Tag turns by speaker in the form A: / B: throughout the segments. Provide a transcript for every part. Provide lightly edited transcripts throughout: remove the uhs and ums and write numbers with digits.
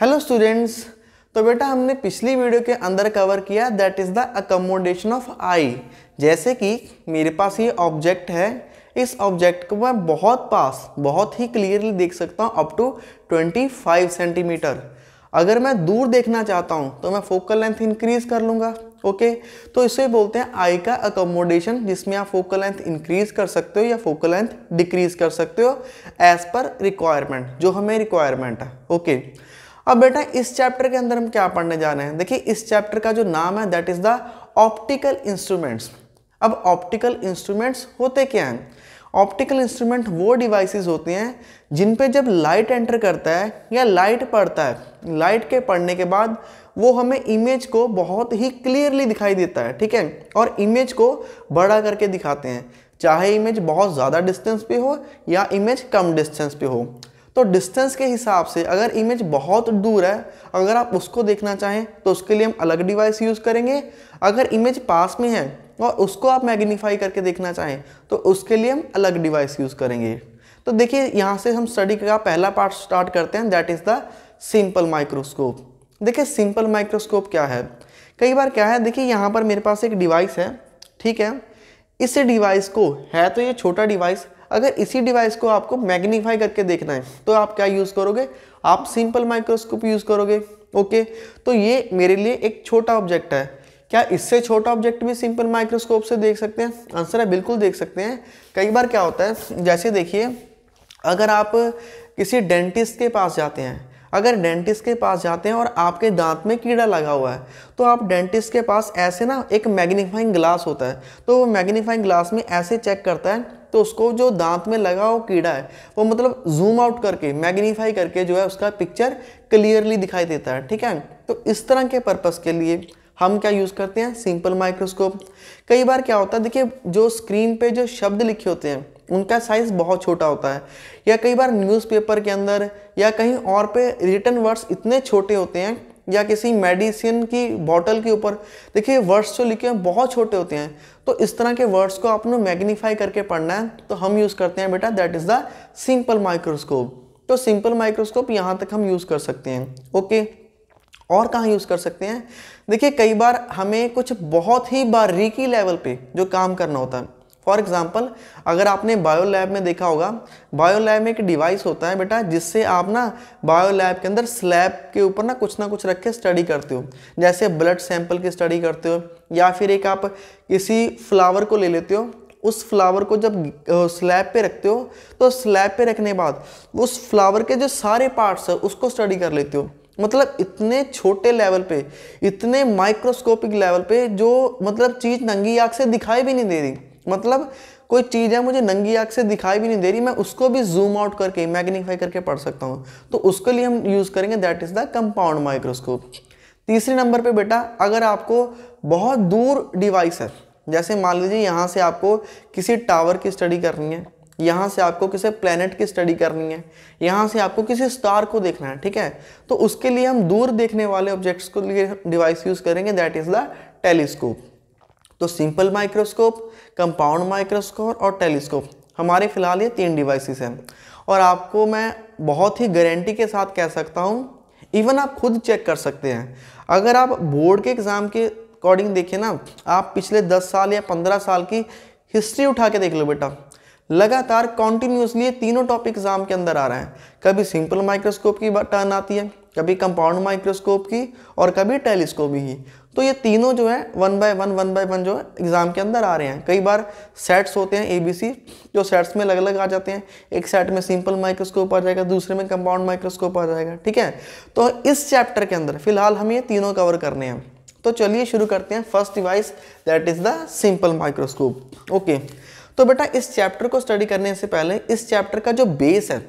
A: Hello students. तो बेटा हमने पिछली वीडियो के अंदर कवर किया that is the accommodation of eye. जैसे कि मेरे पास ये ऑब्जेक्ट है, इस ऑब्जेक्ट को मैं बहुत ही क्लियरली देख सकता हूँ अप टू 25 सेंटीमीटर। अगर मैं दूर देखना चाहता हूँ तो मैं फोकल लेंथ इंक्रीज कर लूँगा। ओके, तो इसे बोलते हैं आई का अकोमोडेशन, जिसमें आप फोकल लेंथ इंक्रीज कर सकते हो या फोकल लेंथ डिक्रीज कर सकते हो एज पर रिक्वायरमेंट, जो हमें रिक्वायरमेंट है। ओके, अब बेटा इस चैप्टर के अंदर हम क्या पढ़ने जा रहे हैं। देखिए इस चैप्टर का जो नाम है that is the optical instruments. अब ऑप्टिकल इंस्ट्रूमेंट्स होते क्या हैं? ऑप्टिकल इंस्ट्रूमेंट वो डिवाइसेस होते हैं जिन पे जब लाइट एंटर करता है या लाइट पड़ता है, लाइट के पड़ने के बाद वो हमें इमेज को बहुत ही क्लियरली दिखाई देता है, ठीक है, और इमेज को बड़ा करके दिखाते हैं, चाहे इमेज बहुत ज़्यादा डिस्टेंस पे हो या इमेज कम डिस्टेंस पे हो। तो डिस्टेंस के हिसाब से अगर इमेज बहुत दूर है, अगर आप उसको देखना चाहें तो उसके लिए हम अलग डिवाइस यूज़ करेंगे। अगर इमेज पास में है और उसको आप मैग्नीफाई करके देखना चाहें तो उसके लिए हम अलग डिवाइस यूज़ करेंगे। तो देखिए यहाँ से हम स्टडी का पहला पार्ट स्टार्ट करते हैं that is the simple microscope. देखिए सिंपल माइक्रोस्कोप क्या है? कई बार क्या है, देखिए यहाँ पर मेरे पास एक डिवाइस है, ठीक है, इस डिवाइस को है तो ये छोटा डिवाइस, अगर इसी डिवाइस को आपको मैग्नीफाई करके देखना है तो आप क्या यूज़ करोगे? आप सिंपल माइक्रोस्कोप यूज़ करोगे। ओके, तो ये मेरे लिए एक छोटा ऑब्जेक्ट है, क्या इससे छोटा ऑब्जेक्ट भी सिंपल माइक्रोस्कोप से देख सकते हैं? आंसर है बिल्कुल देख सकते हैं। कई बार क्या होता है, जैसे देखिए अगर आप किसी डेंटिस्ट के पास जाते हैं, अगर डेंटिस्ट के पास जाते हैं और आपके दांत में कीड़ा लगा हुआ है तो आप डेंटिस्ट के पास ऐसे ना एक मैग्नीफाइंग ग्लास होता है, तो वो मैग्नीफाइंग ग्लास में ऐसे चेक करता है तो उसको जो दांत में लगा हुआ कीड़ा है वो मतलब जूम आउट करके मैग्नीफाई करके जो है उसका पिक्चर क्लियरली दिखाई देता है, ठीक है। तो इस तरह के पर्पस के लिए हम क्या यूज़ करते हैं? Simple microscope. कई बार क्या होता है, देखिए जो स्क्रीन पे जो शब्द लिखे होते हैं उनका साइज़ बहुत छोटा होता है, या कई बार न्यूज़पेपर के अंदर या कहीं और पे रिटन वर्ड्स इतने छोटे होते हैं, या किसी मेडिसिन की बोतल के ऊपर देखिए वर्ड्स जो लिखे हैं बहुत छोटे होते हैं। तो इस तरह के वर्ड्स को आपने मैग्नीफाई करके पढ़ना है तो हम यूज़ करते हैं बेटा that is the simple microscope. तो सिंपल माइक्रोस्कोप यहाँ तक हम यूज़ कर सकते हैं। ओके, और कहाँ यूज़ कर सकते हैं? देखिए कई बार हमें कुछ बहुत ही बारीकी लेवल पे जो काम करना होता है, फॉर एग्जाम्पल अगर आपने बायो लैब में देखा होगा, बायो लैब में एक डिवाइस होता है बेटा जिससे आप ना बायो लैब के अंदर स्लैब के ऊपर ना कुछ रख के स्टडी करते हो, जैसे ब्लड सैंपल की स्टडी करते हो, या फिर एक आप किसी फ्लावर को ले लेते हो, उस फ्लावर को जब स्लैब पे रखते हो तो स्लैब पे रखने के बाद उस फ्लावर के जो सारे पार्ट्स है उसको स्टडी कर लेते हो। मतलब इतने छोटे लेवल पे, इतने माइक्रोस्कोपिक लेवल पे जो मतलब चीज़ नंगी आँख से दिखाई भी नहीं दे रही, मतलब कोई चीज़ है मुझे नंगी आँख से दिखाई भी नहीं दे रही, मैं उसको भी जूम आउट करके मैग्नीफाई करके पढ़ सकता हूँ, तो उसके लिए हम यूज़ करेंगे that is the compound microscope. तीसरे नंबर पे बेटा अगर आपको बहुत दूर डिवाइस है, जैसे मान लीजिए यहाँ से आपको किसी टावर की स्टडी करनी है, यहाँ से आपको किसी प्लेनेट की स्टडी करनी है, यहाँ से आपको किसी स्टार को देखना है, ठीक है, तो उसके लिए हम दूर देखने वाले ऑब्जेक्ट्स को लिए डिवाइस यूज़ करेंगे दैट इज़ द टेलीस्कोप। तो सिंपल माइक्रोस्कोप, कंपाउंड माइक्रोस्कोप और टेलीस्कोप हमारे फिलहाल ये 3 डिवाइसेस हैं, और आपको मैं बहुत ही गारंटी के साथ कह सकता हूँ, इवन आप खुद चेक कर सकते हैं। अगर आप बोर्ड के एग्ज़ाम के अकॉर्डिंग देखें ना, आप पिछले 10 साल या 15 साल की हिस्ट्री उठा के देख लो बेटा, लगातार कॉन्टिन्यूसली ये तीनों टॉपिक एग्जाम के अंदर आ रहे हैं। कभी सिंपल माइक्रोस्कोप की टर्न आती है, कभी कंपाउंड माइक्रोस्कोप की, और कभी टेलीस्कोप की। तो ये तीनों जो है वन बाय वन जो है एग्जाम के अंदर आ रहे हैं। कई बार सेट्स होते हैं ABC, जो सेट्स में अलग अलग आ जाते हैं, एक सेट में सिंपल माइक्रोस्कोप आ जाएगा, दूसरे में कंपाउंड माइक्रोस्कोप आ जाएगा, ठीक है। तो इस चैप्टर के अंदर फिलहाल हम ये तीनों कवर करने हैं। तो चलिए शुरू करते हैं। First device that is the simple microscope. Okay, तो बेटा इस चैप्टर को स्टडी करने से पहले इस चैप्टर का जो बेस है,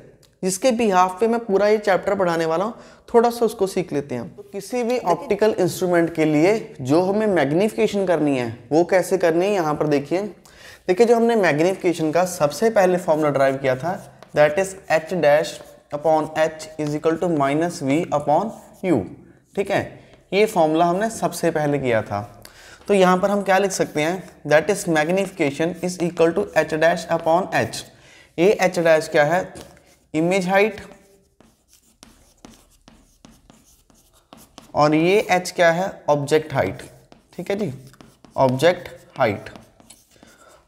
A: जिसके बिहाफ पे मैं पूरा ये चैप्टर पढ़ाने वाला हूँ, थोड़ा सा उसको सीख लेते हैं। तो किसी भी ऑप्टिकल इंस्ट्रूमेंट के लिए जो हमें मैग्नीफिकेशन करनी है वो कैसे करनी है, यहाँ पर देखिए जो हमने मैग्नीफिकेशन का सबसे पहले फॉर्मूला ड्राइव किया था that is H'/H is equal to -V/U, ठीक है, ये फॉर्मूला हमने सबसे पहले किया था। तो यहाँ पर हम क्या लिख सकते हैं, that is magnification is equal to H'/H। ये H' क्या है? इमेज हाइट और ये h क्या है, ऑब्जेक्ट हाइट, ठीक है जी, ऑब्जेक्ट हाइट।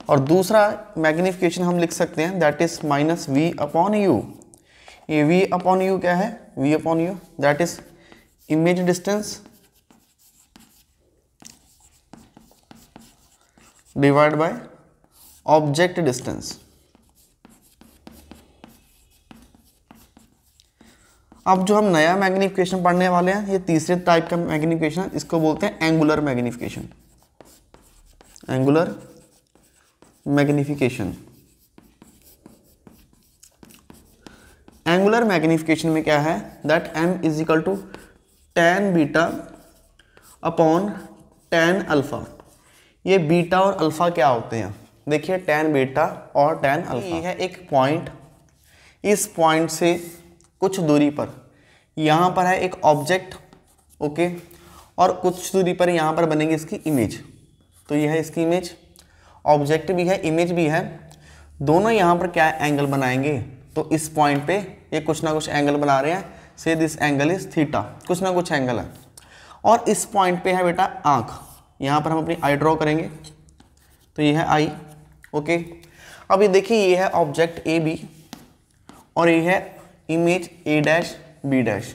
A: और दूसरा मैग्निफिकेशन हम लिख सकते हैं that is minus v upon you. ये v अपॉन यू क्या है, v upon you that is image distance divide by object distance. अब जो हम नया मैग्निफिकेशन पढ़ने वाले हैं, ये तीसरे टाइप का मैग्निफिकेशन, इसको बोलते हैं angular magnification. Angular magnification, angular magnification में क्या है that m is equal to tan beta upon tan alpha. ये बीटा और अल्फा क्या होते हैं, देखिए tan बीटा और tan अल्फा। ये है एक पॉइंट, इस पॉइंट से कुछ दूरी पर यहाँ पर है एक ऑब्जेक्ट, ओके, और कुछ दूरी पर यहाँ पर बनेगी इसकी इमेज। तो ये है इसकी इमेज, ऑब्जेक्ट भी है, इमेज भी है, दोनों यहाँ पर क्या एंगल बनाएंगे। तो इस पॉइंट पे ये कुछ ना कुछ एंगल बना रहे हैं, से दिस एंगल इज थीटा, कुछ ना कुछ एंगल है। और इस पॉइंट पे है बेटा आँख, यहाँ पर हम अपनी आई ड्रॉ करेंगे, तो ये है आई, ओके। अब ये देखिए ये है ऑब्जेक्ट ए बी और ये है image A dash B dash.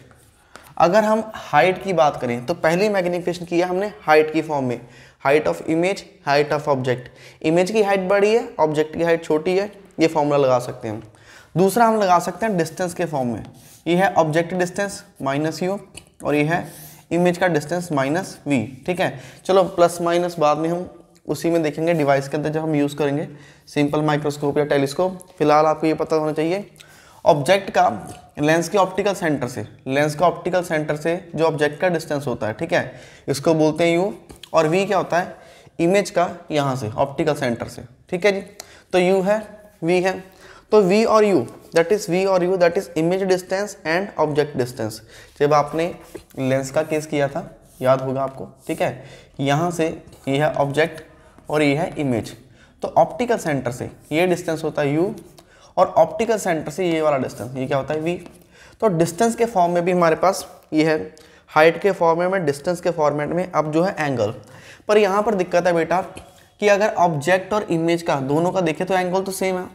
A: अगर हम हाइट की बात करें तो पहले मैग्निफिकेशन किया हमने हाइट की फॉर्म में, height of image, height of object. Image की हाइट बड़ी है, ऑब्जेक्ट की हाइट छोटी है, ये फॉर्मूला लगा सकते हैं हम। दूसरा हम लगा सकते हैं डिस्टेंस के फॉर्म में, ये है ऑब्जेक्ट डिस्टेंस माइनस यू और ये है इमेज का डिस्टेंस माइनस वी, ठीक है। चलो प्लस माइनस बाद में हम उसी में देखेंगे डिवाइस के अंदर जब हम यूज़ करेंगे, सिंपल माइक्रोस्कोप या टेलीस्कोप। फिलहाल आपको ये पता होना चाहिए ऑब्जेक्ट का लेंस के ऑप्टिकल सेंटर से, लेंस का ऑप्टिकल सेंटर से जो ऑब्जेक्ट का डिस्टेंस होता है, ठीक है, इसको बोलते हैं यू। और वी क्या होता है, इमेज का यहाँ से ऑप्टिकल सेंटर से, ठीक है जी। तो यू है, वी है, तो वी और यू दैट इज वी और you that is image distance and object distance. जब आपने लेंस का केस किया था याद होगा आपको, ठीक है, यहाँ से ये है ऑब्जेक्ट और ये है इमेज। तो ऑप्टिकल सेंटर से ये डिस्टेंस होता है यू और ऑप्टिकल सेंटर से ये वाला डिस्टेंस ये क्या होता है वी। तो डिस्टेंस के फॉर्म में भी हमारे पास ये है, हाइट के फॉर्मेट में, डिस्टेंस के फॉर्मेट में अब जो है एंगल। पर यहाँ पर दिक्कत है बेटा कि अगर ऑब्जेक्ट और इमेज का दोनों का देखें तो एंगल तो सेम है।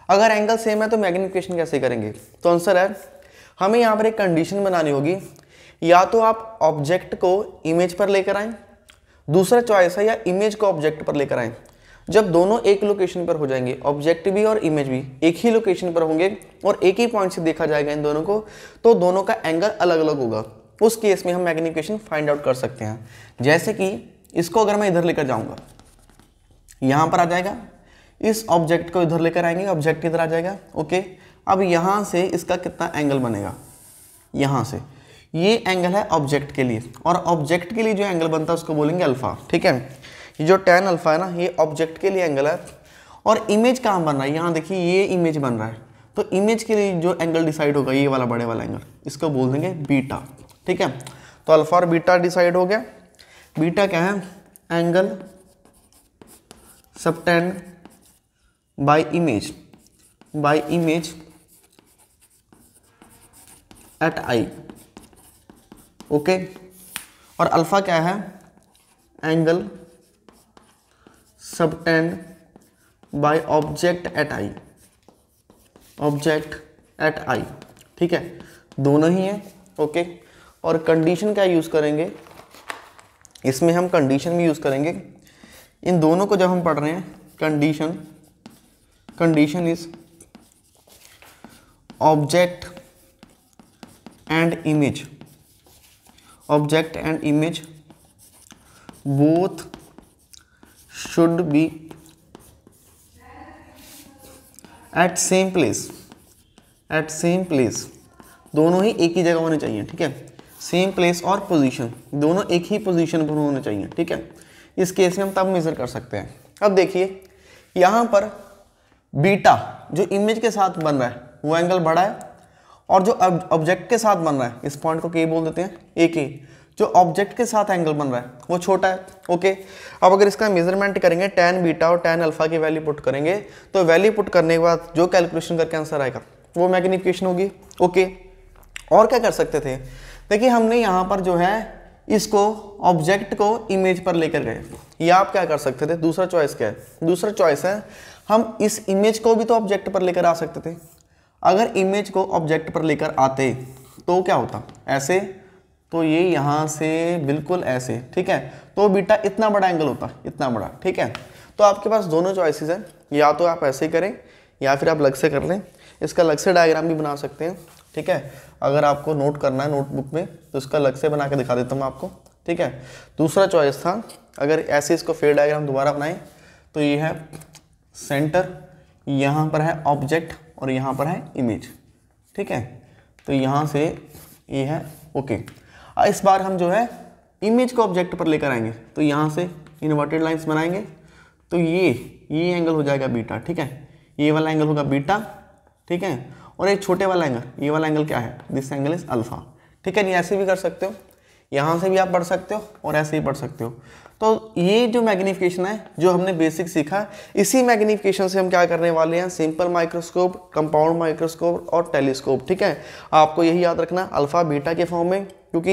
A: अगर एंगल सेम है तो मैग्निफिकेशन कैसे करेंगे। तो आंसर है हमें यहाँ पर एक कंडीशन बनानी होगी, या तो आप ऑब्जेक्ट को इमेज पर लेकर आएँ, दूसरा चॉइस है या इमेज को ऑब्जेक्ट पर लेकर आएँ। जब दोनों एक लोकेशन पर हो जाएंगे, ऑब्जेक्ट भी और इमेज भी एक ही लोकेशन पर होंगे और एक ही पॉइंट से देखा जाएगा इन दोनों को, तो दोनों का एंगल अलग अलग होगा। उस केस में हम मैग्निफिकेशन फाइंड आउट कर सकते हैं। जैसे कि इसको अगर मैं इधर लेकर जाऊंगा, यहाँ पर आ जाएगा, इस ऑब्जेक्ट को इधर लेकर आएंगे, ऑब्जेक्ट इधर आ जाएगा, ओके। अब यहाँ से इसका कितना एंगल बनेगा, यहाँ से ये एंगल है ऑब्जेक्ट के लिए, और ऑब्जेक्ट के लिए जो एंगल बनता है उसको बोलेंगे अल्फा, ठीक है। ये जो tan अल्फा है ना, ये ऑब्जेक्ट के लिए एंगल है। और इमेज कहाँ बन रहा है, यहाँ देखिए ये इमेज बन रहा है, तो इमेज के लिए जो एंगल डिसाइड होगा ये वाला बड़े वाला एंगल, इसको बोल देंगे बीटा, ठीक है। तो अल्फा और बीटा डिसाइड हो गया। बीटा क्या है, angle subtended by image at eye, okay. और अल्फा क्या है, angle subtended by object at eye, object at eye, ठीक है, दोनों ही हैं, ओके। और कंडीशन क्या यूज़ करेंगे, इसमें हम कंडीशन भी यूज़ करेंगे। इन दोनों को जब हम पढ़ रहे हैं, condition is object and image, object and image both should be at same place, दोनों ही एक ही जगह होने चाहिए, ठीक है। सेम प्लेस और पोजीशन, दोनों एक ही पोजीशन पर होने चाहिए, ठीक है। इस केस में हम तब मेजर कर सकते हैं। अब देखिए यहाँ पर बीटा जो इमेज के साथ बन रहा है वो एंगल बड़ा है, और जो ऑब्जेक्ट के साथ बन रहा है, इस पॉइंट को के बोल देते हैं, ए के, जो ऑब्जेक्ट के साथ एंगल बन रहा है वो छोटा है, ओके। अब अगर इसका मेजरमेंट करेंगे, tan बीटा और tan अल्फा की वैल्यू पुट करेंगे, तो वैल्यू पुट करने के बाद जो कैलकुलेशन करके आंसर आएगा वो मैग्निफिकेशन होगी, ओके। और क्या कर सकते थे, देखिए हमने यहाँ पर जो है इसको ऑब्जेक्ट को इमेज पर लेकर गए, या आप क्या कर सकते थे, दूसरा चॉइस क्या है, दूसरा चॉइस है हम इस इमेज को भी तो ऑब्जेक्ट पर लेकर आ सकते थे। अगर इमेज को ऑब्जेक्ट पर लेकर आते तो क्या होता, ऐसे, तो ये यहाँ से बिल्कुल ऐसे, ठीक है, तो बीटा इतना बड़ा एंगल होता, इतना बड़ा, ठीक है। तो आपके पास दोनों चॉइसेस हैं, या तो आप ऐसे ही करें या फिर आप अलग से कर लें, इसका अलग से डायग्राम भी बना सकते हैं, ठीक है। अगर आपको नोट करना है नोटबुक में तो इसका अलग से बना के दिखा देता हूँ आपको, ठीक है। दूसरा चॉइस था अगर ऐसे इसको फेयर डायग्राम दोबारा बनाएं तो ये है सेंटर, यहाँ पर है ऑब्जेक्ट और यहाँ पर है इमेज, ठीक है। तो यहाँ से ये है ओके। इस बार हम जो है इमेज को ऑब्जेक्ट पर लेकर आएंगे, तो यहाँ से इन्वर्टेड लाइंस बनाएंगे, तो ये एंगल हो जाएगा बीटा, ठीक है, ये वाला एंगल होगा बीटा, ठीक है। और एक छोटे वाला एंगल, ये वाला एंगल क्या है, दिस एंगल इज अल्फा, ठीक है। नहीं ऐसे भी कर सकते हो, यहाँ से भी आप पढ़ सकते हो और ऐसे ही पढ़ सकते हो। तो ये जो मैग्नीफिकेशन है जो हमने बेसिक सीखा, इसी मैग्नीफिकेशन से हम क्या करने वाले हैं, सिंपल माइक्रोस्कोप, कंपाउंड माइक्रोस्कोप और टेलीस्कोप, ठीक है। आपको यही याद रखना अल्फा बीटा के फॉर्म में, क्योंकि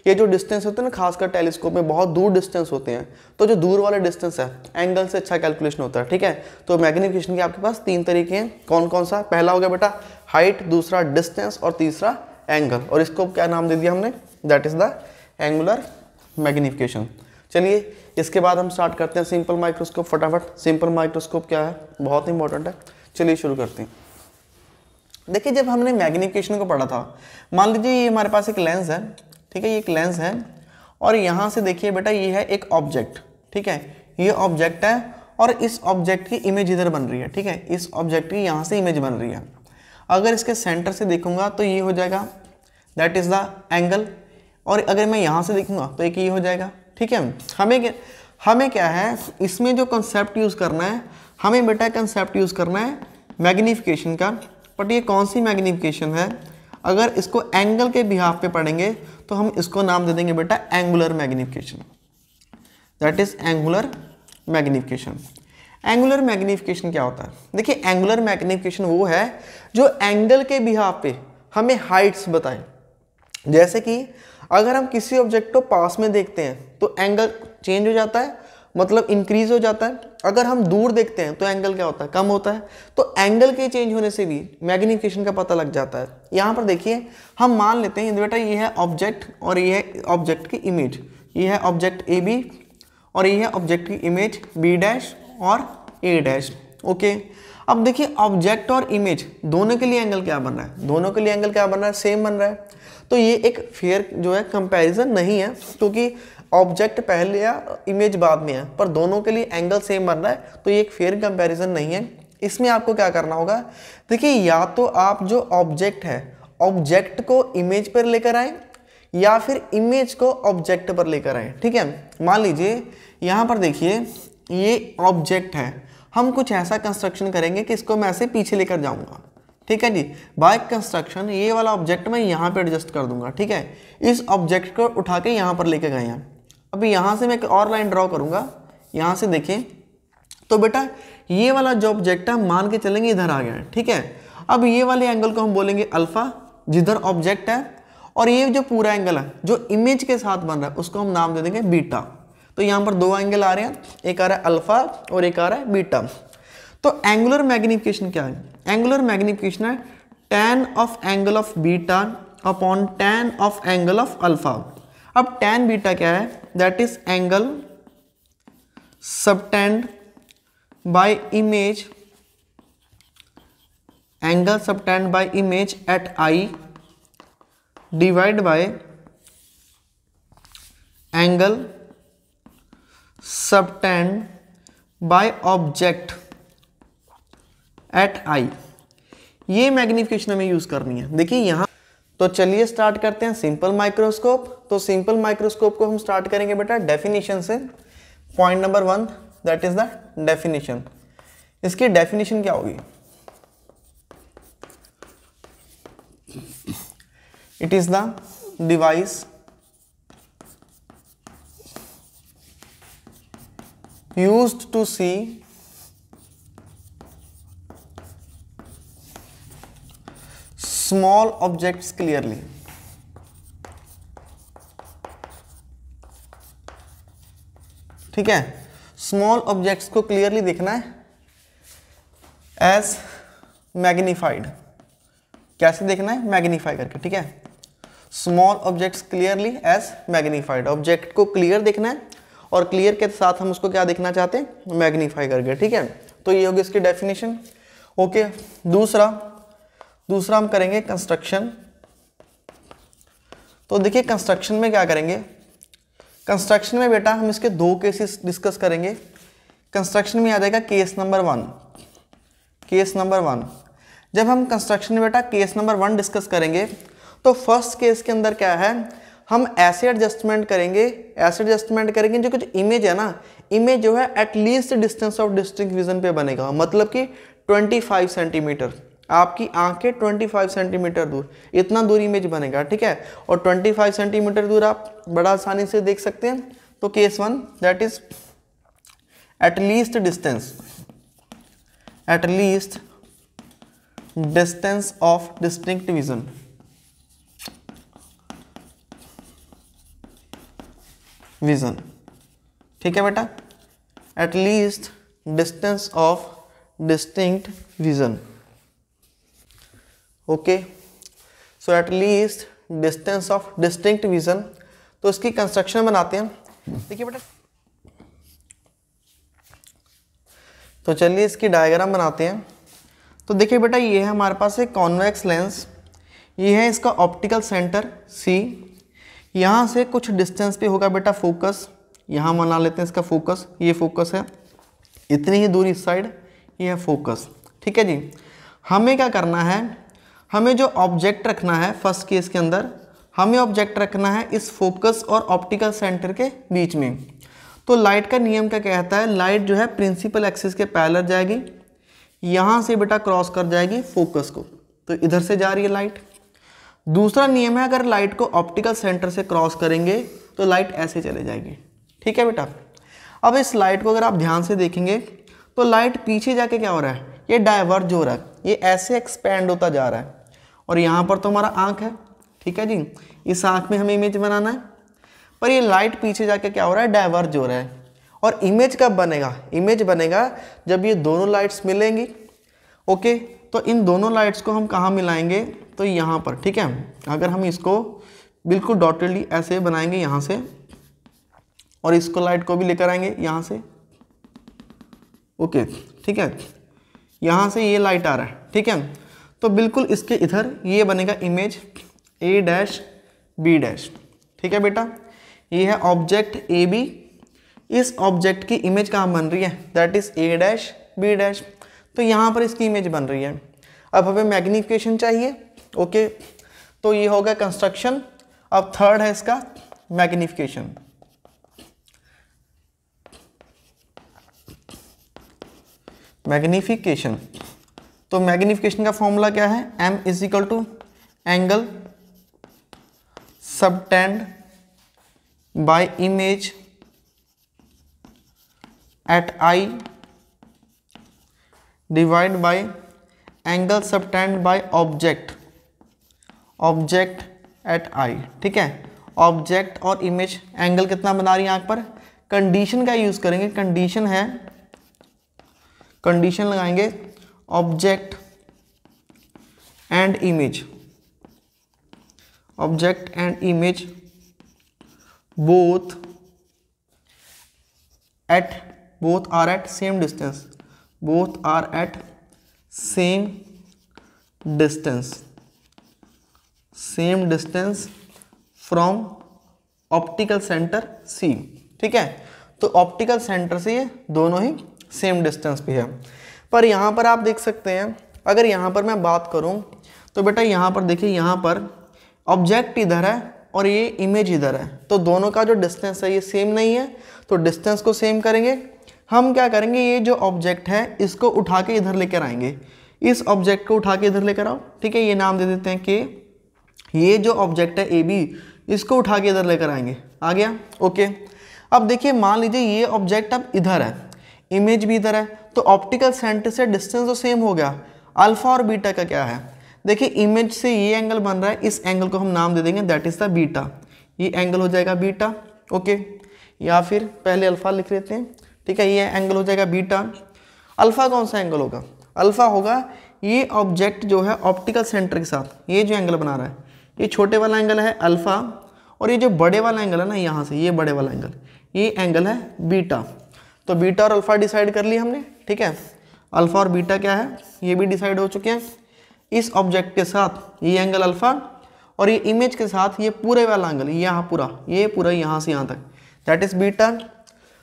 A: ये जो डिस्टेंस होते हैं ना, खासकर टेलीस्कोप में बहुत दूर डिस्टेंस होते हैं, तो जो दूर वाले डिस्टेंस है एंगल से अच्छा कैलकुलेशन होता है, ठीक है। तो मैग्नीफिकेशन के आपके पास 3 तरीके हैं, कौन कौन सा, पहला हो गया बेटा हाइट, दूसरा डिस्टेंस और तीसरा एंगल, और इसको क्या नाम दे दिया हमने, that is the angular magnification. चलिए इसके बाद हम स्टार्ट करते हैं सिंपल माइक्रोस्कोप। फटाफट, सिंपल माइक्रोस्कोप क्या है, बहुत इंपॉर्टेंट है। चलिए शुरू करते हैं। देखिए जब हमने मैग्नीफिकेशन को पढ़ा था, मान लीजिए ये हमारे पास एक लेंस है, ठीक है, ये एक लेंस है, और यहाँ से देखिए बेटा ये है एक ऑब्जेक्ट, ठीक है, ये ऑब्जेक्ट है और इस ऑब्जेक्ट की इमेज इधर बन रही है, ठीक है, इस ऑब्जेक्ट की यहाँ से इमेज बन रही है। अगर इसके सेंटर से देखूंगा तो ये हो जाएगा, दैट इज द एंगल, और अगर मैं यहाँ से देखूंगा तो एक ये हो जाएगा, ठीक है। हमें क्या है इसमें जो कंसेप्ट यूज़ करना है, हमें बेटा कंसेप्ट यूज़ करना है मैग्नीफिकेशन का, बट ये कौन सी मैग्नीफिकेशन है, अगर इसको एंगल के बिहाफ पे पढ़ेंगे तो हम इसको नाम दे देंगे बेटा angular magnification, that is angular magnification. Angular magnification क्या होता है, देखिए एंगुलर मैग्नीफिकेशन वो है जो एंगल के बिहाफ पे हमें हाइट्स बताए। जैसे कि अगर हम किसी ऑब्जेक्ट को पास में देखते हैं तो एंगल चेंज हो जाता है, मतलब इंक्रीज हो जाता है। अगर हम दूर देखते हैं तो एंगल क्या होता है, कम होता है। तो एंगल के चेंज होने से भी मैग्नीफिकेशन का पता लग जाता है। यहाँ पर देखिए हम मान लेते हैं बेटा ये है ऑब्जेक्ट और ये है ऑब्जेक्ट की इमेज, ये है ऑब्जेक्ट ए बी और ये है ऑब्जेक्ट की इमेज बी डैश और ए डैश, ओके। अब देखिए ऑब्जेक्ट और इमेज दोनों के लिए एंगल क्या बन रहा है, दोनों के लिए एंगल क्या बन रहा है, सेम बन रहा है। तो ये एक फेयर जो है कंपैरिजन नहीं है, क्योंकि ऑब्जेक्ट पहले या इमेज बाद में है, पर दोनों के लिए एंगल सेम बन रहा है, तो ये एक फेयर कंपैरिजन नहीं है। इसमें आपको क्या करना होगा, देखिए या तो आप जो ऑब्जेक्ट है ऑब्जेक्ट को इमेज पर लेकर आए या फिर इमेज को ऑब्जेक्ट पर लेकर आए, ठीक है। मान लीजिए यहाँ पर देखिए ये ऑब्जेक्ट है, हम कुछ ऐसा कंस्ट्रक्शन करेंगे कि इसको मैं ऐसे पीछे लेकर जाऊंगा, ठीक है जी। बाय कंस्ट्रक्शन ये वाला ऑब्जेक्ट मैं यहाँ पे एडजस्ट कर दूंगा, ठीक है। इस ऑब्जेक्ट को उठा के यहाँ पर लेके गए हैं। अभी यहाँ से मैं एक और लाइन ड्रॉ करूंगा, यहाँ से देखिए तो बेटा ये वाला जो ऑब्जेक्ट है मान के चलेंगे इधर आ गया है, ठीक है। अब ये वाले एंगल को हम बोलेंगे अल्फा, जिधर ऑब्जेक्ट है, और ये जो पूरा एंगल है जो इमेज के साथ बन रहा है उसको हम नाम दे देंगे बीटा। तो यहाँ पर 2 एंगल आ रहे हैं, एक आ रहा है अल्फा और एक आ रहा है बीटा। तो एंगुलर मैग्नीफिकेशन क्या है, एंगुलर मैग्नीफिकेशन है tan of angle of beta upon tan of angle of alpha. अब tan बीटा क्या है, that is angle subtended by image, angle subtended by image at eye divide by angle subtended by object at eye. ये magnification हमें use करनी है। देखिए यहां, तो चलिए स्टार्ट करते हैं सिंपल माइक्रोस्कोप। तो सिंपल माइक्रोस्कोप को हम स्टार्ट करेंगे बेटा डेफिनेशन से। Point number 1 that is the definition. इसकी डेफिनेशन क्या होगी, it is the device used to see small objects clearly। ठीक है। स्मॉल ऑब्जेक्ट्स को क्लियरली देखना है एज मैग्नीफाइड, कैसे देखना है, मैग्नीफाई करके, ठीक है। Small objects clearly as magnified, object को क्लियर देखना है और क्लियर के साथ हम उसको क्या देखना चाहते हैं, मैग्नीफाई करके, ठीक है। तो ये होगी इसकी डेफिनेशन। ओके, दूसरा हम करेंगे कंस्ट्रक्शन। तो देखिए कंस्ट्रक्शन में क्या करेंगे, कंस्ट्रक्शन में बेटा हम इसके दो केसेस डिस्कस करेंगे। कंस्ट्रक्शन में आ जाएगा केस नंबर 1। केस नंबर 1, जब हम कंस्ट्रक्शन में बेटा केस नंबर 1 डिस्कस करेंगे तो फर्स्ट केस के अंदर क्या है, हम ऐसे एडजस्टमेंट करेंगे जो कुछ इमेज है ना, इमेज जो है at least distance of distinct vision पे बनेगा, मतलब कि 25 सेंटीमीटर, आपकी आंखें 25 सेंटीमीटर दूर, इतना दूर इमेज बनेगा, ठीक है। और 25 सेंटीमीटर दूर आप बड़ा आसानी से देख सकते हैं। तो case 1 that is at least distance of distinct vision, ठीक है बेटा, at least distance of distinct vision. Okay, so at least distance of distinct vision. तो इसकी कंस्ट्रक्शन बनाते हैं। देखिए बेटा, तो चलिए इसकी डायग्राम बनाते हैं। तो देखिए बेटा, ये है हमारे पास एक कॉन्वेक्स लेंस, ये है इसका ऑप्टिकल सेंटर C, यहाँ से कुछ डिस्टेंस पे होगा बेटा फोकस, यहाँ बना लेते हैं इसका फोकस, ये फोकस है, इतनी ही दूरी इस साइड, ये है फोकस, ठीक है जी। हमें क्या करना है, हमें जो ऑब्जेक्ट रखना है फर्स्ट केस के अंदर, हमें ऑब्जेक्ट रखना है इस फोकस और ऑप्टिकल सेंटर के बीच में। तो लाइट का नियम क्या कहता है, लाइट जो है प्रिंसिपल एक्सिस के पैरेलल जाएगी, यहाँ से बेटा क्रॉस कर जाएगी फोकस को, तो इधर से जा रही है लाइट। दूसरा नियम है, अगर लाइट को ऑप्टिकल सेंटर से क्रॉस करेंगे तो लाइट ऐसे चले जाएगी, ठीक है बेटा। अब इस लाइट को अगर आप ध्यान से देखेंगे तो लाइट पीछे जाके क्या हो रहा है, ये डाइवर्ज हो रहा है, ये ऐसे एक्सपैंड होता जा रहा है। और यहाँ पर तो हमारा आँख है, ठीक है जी, इस आँख में हमें इमेज बनाना है, पर ये लाइट पीछे जाके क्या हो रहा है, डाइवर्ज हो रहा है। और इमेज कब बनेगा, इमेज बनेगा जब ये दोनों लाइट्स मिलेंगी। ओके, तो इन दोनों लाइट्स को हम कहाँ मिलाएंगे, तो यहाँ पर, ठीक है। अगर हम इसको बिल्कुल डॉटेडली ऐसे बनाएंगे यहाँ से, और इसको लाइट को भी लेकर आएंगे यहाँ से, ओके, ठीक है, यहाँ से ये लाइट आ रहा है, ठीक है। तो बिल्कुल इसके इधर ये बनेगा इमेज A', B', ठीक है बेटा। ये है ऑब्जेक्ट AB, इस ऑब्जेक्ट की इमेज कहाँ बन रही है, दैट इज A', B', तो यहाँ पर इसकी इमेज बन रही है। अब हमें मैग्निफिकेशन चाहिए, ओके, तो ये होगा कंस्ट्रक्शन। अब थर्ड है इसका मैग्निफिकेशन। मैग्निफिकेशन, तो मैग्निफिकेशन का फॉर्मूला क्या है, M = angle subtended by image at I divide by angle subtended by object at I, ठीक है। ऑब्जेक्ट और इमेज एंगल कितना बना रही है आंख पर, कंडीशन का यूज करेंगे, कंडीशन है, कंडीशन लगाएंगे object and image, object and image both are at same distance, both are at same distance from optical center C, ठीक है। तो ऑप्टिकल सेंटर से ये दोनों ही सेम डिस्टेंस पे है। पर यहाँ पर आप देख सकते हैं, अगर यहाँ पर मैं बात करूँ तो बेटा यहाँ पर देखिए, यहाँ पर ऑब्जेक्ट इधर है और ये इमेज इधर है, तो दोनों का जो डिस्टेंस है ये सेम नहीं है, तो डिस्टेंस को सेम करेंगे। हम क्या करेंगे, ये जो ऑब्जेक्ट है इसको उठा के इधर लेकर आएंगे, इस ऑब्जेक्ट को उठा के इधर लेकर आओ, ठीक है, ये नाम दे देते हैं के। ये जो ऑब्जेक्ट है AB, इसको उठा के इधर लेकर आएंगे, आ गया, ओके। अब देखिए, मान लीजिए ये ऑब्जेक्ट अब इधर है, इमेज भी इधर है, तो ऑप्टिकल सेंटर से डिस्टेंस तो सेम हो गया। अल्फा और बीटा का क्या है, देखिए इमेज से ये एंगल बन रहा है, इस एंगल को हम नाम दे देंगे दैट इज द बीटा, ये एंगल हो जाएगा बीटा, ओके। या फिर पहले अल्फा लिख लेते हैं, ठीक है। ये एंगल हो जाएगा बीटा। अल्फा कौन सा एंगल होगा? अल्फा होगा ये ऑब्जेक्ट जो है ऑप्टिकल सेंटर के साथ ये जो एंगल बना रहा है, ये छोटे वाला एंगल है अल्फा, और ये जो बड़े वाला एंगल है ना यहाँ से, ये बड़े वाला एंगल, ये एंगल है बीटा। तो बीटा और अल्फा डिसाइड कर लिया हमने, ठीक है। अल्फा और बीटा क्या है ये भी डिसाइड हो चुके हैं। इस ऑब्जेक्ट के साथ ये एंगल अल्फा और ये इमेज के साथ ये पूरे वाला एंगल, यहाँ पूरा, ये पूरा यहाँ से यहाँ तक, दैट इज बीटा।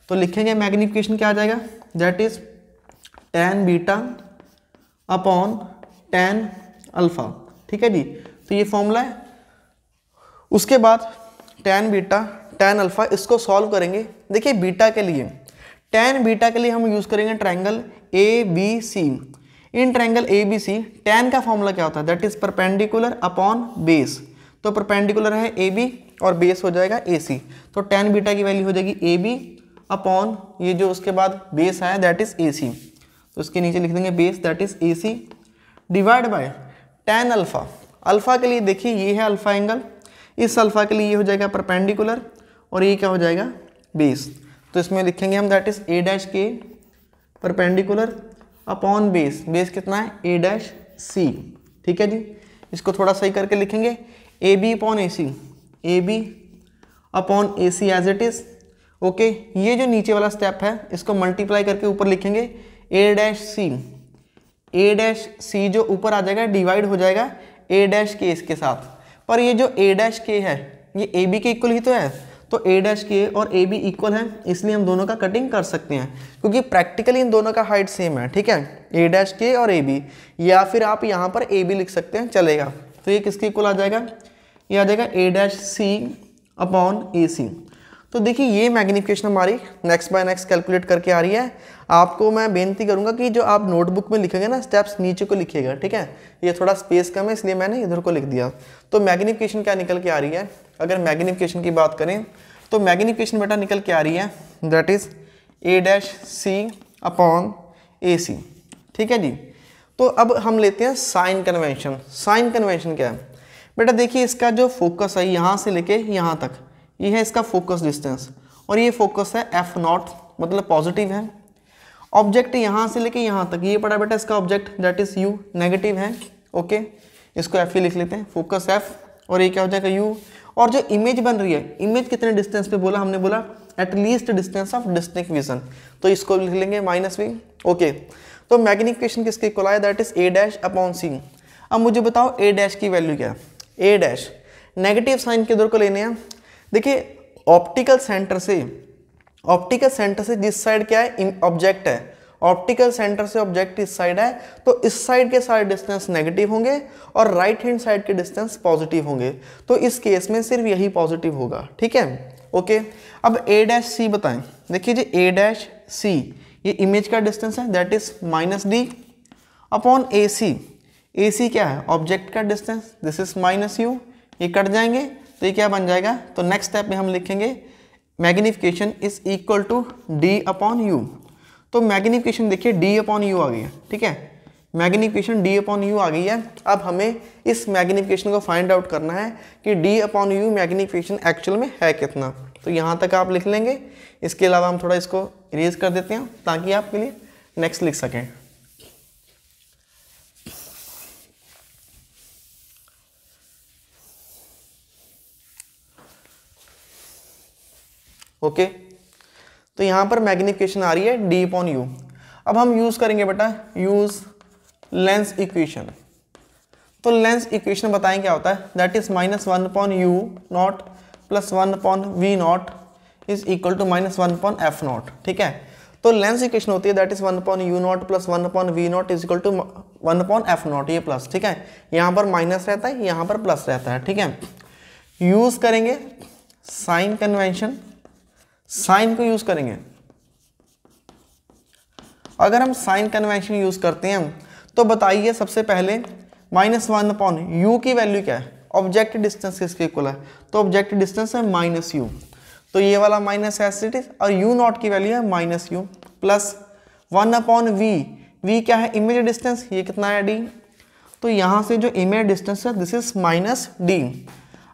A: तो लिखेंगे मैग्निफिकेशन क्या आ जाएगा, that is tan beta upon tan alpha, ठीक है जी। तो ये फॉर्मूला है। उसके बाद tan बीटा tan अल्फा, इसको सॉल्व करेंगे। देखिए बीटा के लिए, tan बीटा के लिए हम यूज़ करेंगे triangle ABC। In triangle ABC tan का फॉर्मूला क्या होता है, that is perpendicular upon base. तो परपेंडिकुलर है AB और बेस हो जाएगा AC। तो tan बीटा की वैल्यू हो जाएगी AB अपॉन ये जो उसके बाद बेस आया दैट इज AC। तो इसके नीचे लिख देंगे base that is AC divide by tan alpha. Alpha के लिए देखिए ये है अल्फा एंगल, इस अल्फा के लिए ये हो जाएगा परपेंडिकुलर और ये क्या हो जाएगा बेस। तो इसमें लिखेंगे हम that is A' perpendicular upon base. Base कितना है A', ठीक है जी। इसको थोड़ा सही करके लिखेंगे AB upon AC, AB upon AC as it is, okay. ये जो नीचे वाला स्टेप है इसको मल्टीप्लाई करके ऊपर लिखेंगे A', जो ऊपर आ जाएगा डिवाइड हो जाएगा A' इसके साथ। पर ये जो A' है ये AB के इक्वल ही तो है, तो A' और AB इक्वल है, इसलिए हम दोनों का कटिंग कर सकते हैं क्योंकि प्रैक्टिकली इन दोनों का हाइट सेम है, ठीक है। A' और AB, या फिर आप यहाँ पर AB लिख सकते हैं, चलेगा। तो ये किसके इक्वल आ जाएगा, ये आ जाएगा A' अपॉन AC। तो देखिए ये मैग्निफिकेशन हमारी नेक्स्ट बाय नेक्स्ट कैलकुलेट करके आ रही है। आपको मैं बेनती करूंगा कि जो आप नोटबुक में लिखेंगे ना स्टेप्स नीचे को लिखिएगा, ठीक है। ये थोड़ा स्पेस कम है इसलिए मैंने इधर को लिख दिया। तो मैग्निफिकेशन क्या निकल के आ रही है, अगर मैग्निफिकेशन की बात करें तो मैग्निफिकेशन बेटा निकल के आ रही है that is A' upon AC, ठीक है जी। तो अब हम लेते हैं साइन कन्वेंशन। साइन कन्वेंशन क्या है बेटा, देखिए इसका जो फोकस है यहाँ से लेके यहाँ तक, ये है इसका फोकस डिस्टेंस और ये फोकस है F0, मतलब पॉजिटिव है। ऑब्जेक्ट यहाँ से लेके यहाँ तक ये पड़ा बेटा इसका object that is U, negative है, ओके। इसको F ही लिख लेते हैं, फोकस F और ये क्या हो जाएगा U। और जो इमेज बन रही है, इमेज कितने डिस्टेंस पे बोला हमने, बोला at least distance of distinct vision, तो इसको लिख लेंगे -V, ओके। तो मैग्निफिकेशन किसके इक्वल आया, that is A' upon C। अब मुझे बताओ A' की वैल्यू क्या है। A' नेगेटिव साइन किधर को लेने हैं, देखिए ऑप्टिकल सेंटर से जिस साइड क्या है ऑब्जेक्ट है, ऑप्टिकल सेंटर से ऑब्जेक्ट इस साइड है, तो इस साइड के सारे डिस्टेंस नेगेटिव होंगे और राइट हैंड साइड के डिस्टेंस पॉजिटिव होंगे। तो इस केस में सिर्फ यही पॉजिटिव होगा, ठीक है, ओके। अब A' बताएं, देखिए जी A' ये इमेज का डिस्टेंस है that is -D upon AC क्या है ऑब्जेक्ट का डिस्टेंस, दिस इज -U। ये कट जाएंगे तो ये क्या बन जाएगा, तो नेक्स्ट स्टेप में हम लिखेंगे magnification is equal to D upon U। तो मैग्निफिकेशन देखिए D अपॉन U आ गई है, ठीक है। मैग्निफिकेशन D अपॉन U आ गई है। अब हमें इस मैग्निफिकेशन को फाइंड आउट करना है कि D upon U magnification actual में है कितना। तो यहाँ तक आप लिख लेंगे। इसके अलावा हम थोड़ा इसको इरेज कर देते हैं ताकि आपके लिए नेक्स्ट लिख सकें। ओके, तो यहाँ पर मैग्निफिकेशन आ रही है D अपॉन U। अब हम यूज करेंगे बेटा यूज लेंस इक्वेशन। तो लेंस इक्वेशन बताएं क्या होता है, that is -1 upon U0 plus 1 upon V0 is equal to -1 upon F0, ठीक है। तो लेंस इक्वेशन होती है that is 1 upon U0 plus 1 upon V0 is equal to 1 upon F0, ये प्लस, ठीक है। यहाँ पर माइनस रहता है, यहाँ पर प्लस रहता है, ठीक है। यूज करेंगे साइन कन्वेंशन, साइन को यूज करेंगे। अगर हम साइन कन्वेंशन यूज करते हैं तो बताइए सबसे पहले -1 अपॉन U की वैल्यू क्या है, ऑब्जेक्ट डिस्टेंस किसके इक्वल है, तो ऑब्जेक्ट डिस्टेंस है -U, तो ये वाला माइनस एसिड और U0 की वैल्यू है -U प्लस 1 अपॉन V क्या है इमेज डिस्टेंस, ये कितना है D। तो यहाँ से जो इमेज डिस्टेंस है दिस इज -D।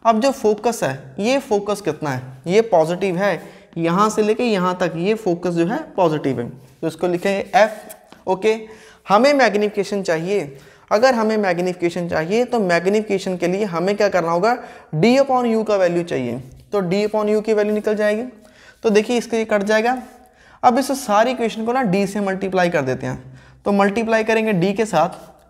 A: अब जो फोकस है ये फोकस कितना है, ये पॉजिटिव है, यहाँ से लेके यहाँ तक ये फोकस जो है पॉजिटिव है, तो इसको लिखेंगे एफ। ओके, हमें मैग्निफिकेशन चाहिए। अगर हमें मैग्निफिकेशन चाहिए तो मैग्निफिकेशन के लिए हमें क्या करना होगा, डी अपॉन यू का वैल्यू चाहिए, तो डी अपॉन यू की वैल्यू निकल जाएगी। तो देखिए इसके ये कट जाएगा। अब इस सारी इक्वेशन को ना डी से मल्टीप्लाई कर देते हैं, तो मल्टीप्लाई करेंगे डी के साथ,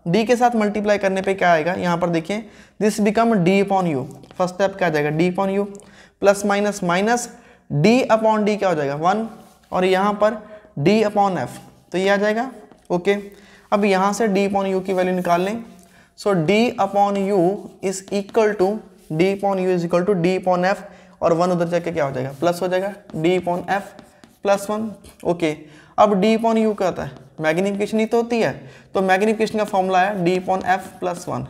A: डी के साथ मल्टीप्लाई करने पे क्या आएगा, यहाँ पर देखिए this become D upon you. First step क्या आ जाएगा, D upon you plus minus minus D upon D क्या हो जाएगा 1, और यहाँ पर डी अपॉन एफ, तो ये आ जाएगा। ओके, अब यहाँ से डी अपॉन यू की वैल्यू निकाल लें। So d upon you is equal to D upon you is equal to D upon f, और 1 उधर जाके क्या हो जाएगा, प्लस हो जाएगा, D upon F plus 1। Okay, अब डी अपॉन यू क्या होता है, मैग्निफिकेशन ही तो होती है, तो मैग्निफिकेशन का फॉर्मूला है डी अपॉन एफ प्लस 1।